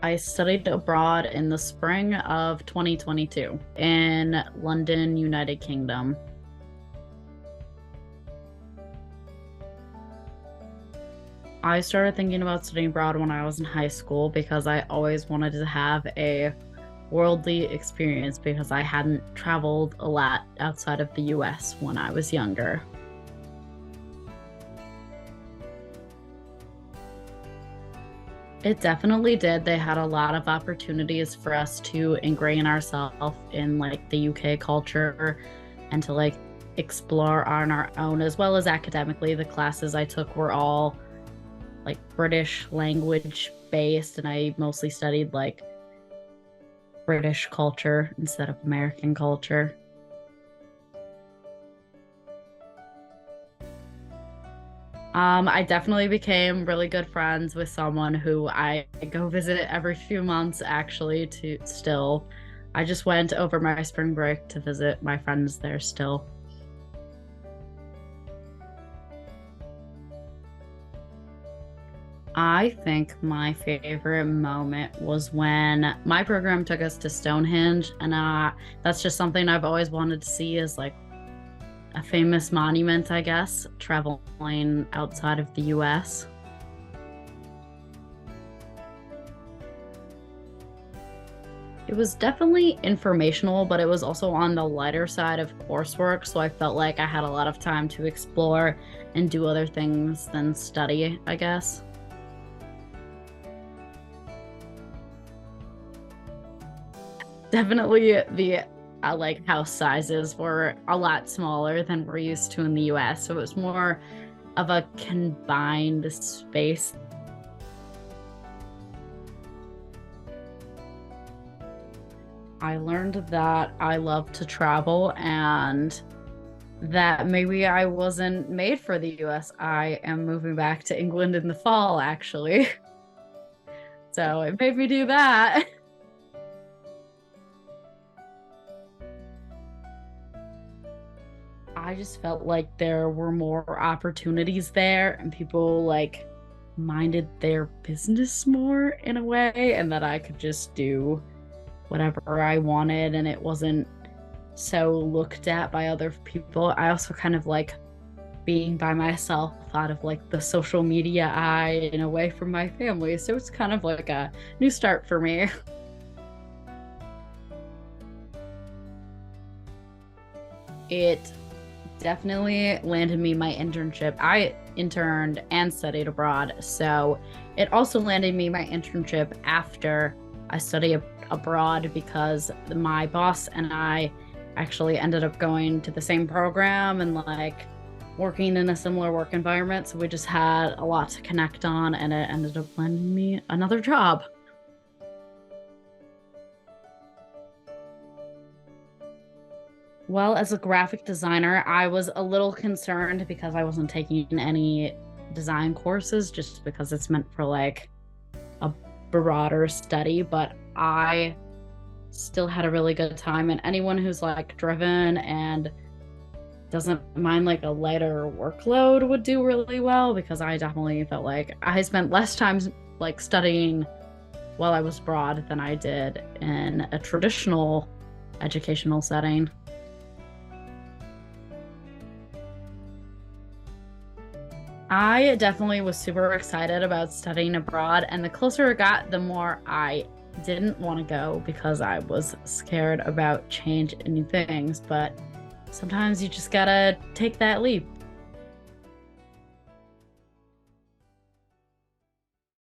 I studied abroad in the spring of 2022 in London, United Kingdom. I started thinking about studying abroad when I was in high school because I always wanted to have a worldly experience because I hadn't traveled a lot outside of the US when I was younger. It definitely did. They had a lot of opportunities for us to ingrain ourselves in like the UK culture and to like explore on our own as well as academically. The classes I took were all like British language based, and I mostly studied like British culture instead of American culture. I definitely became really good friends with someone who I go visit every few months actually to still. I just went over my spring break to visit my friends there still. I think my favorite moment was when my program took us to Stonehenge, and that's just something I've always wanted to see as like a famous monument, I guess, traveling outside of the US. It was definitely informational, but it was also on the lighter side of coursework, so I felt like I had a lot of time to explore and do other things than study, I guess. Definitely the like house sizes were a lot smaller than we're used to in the US, so it was more of a combined space. I learned that I love to travel and that maybe I wasn't made for the US. I am moving back to England in the fall, actually. So it made me do that. I just felt like there were more opportunities there and people like minded their business more in a way, and that I could just do whatever I wanted and it wasn't so looked at by other people. I also kind of like being by myself out of like the social media eye and away from my family. So it's kind of like a new start for me. It definitely landed me my internship. I interned and studied abroad. So it also landed me my internship after I studied abroad because my boss and I actually ended up going to the same program and like working in a similar work environment. So we just had a lot to connect on, and it ended up landing me another job. Well, as a graphic designer, I was a little concerned because I wasn't taking any design courses just because it's meant for like a broader study, but I still had a really good time. And anyone who's like driven and doesn't mind like a lighter workload would do really well, because I definitely felt like I spent less time like studying while I was abroad than I did in a traditional educational setting. I definitely was super excited about studying abroad, and the closer it got, the more I didn't want to go because I was scared about change and new things. But sometimes you just gotta take that leap.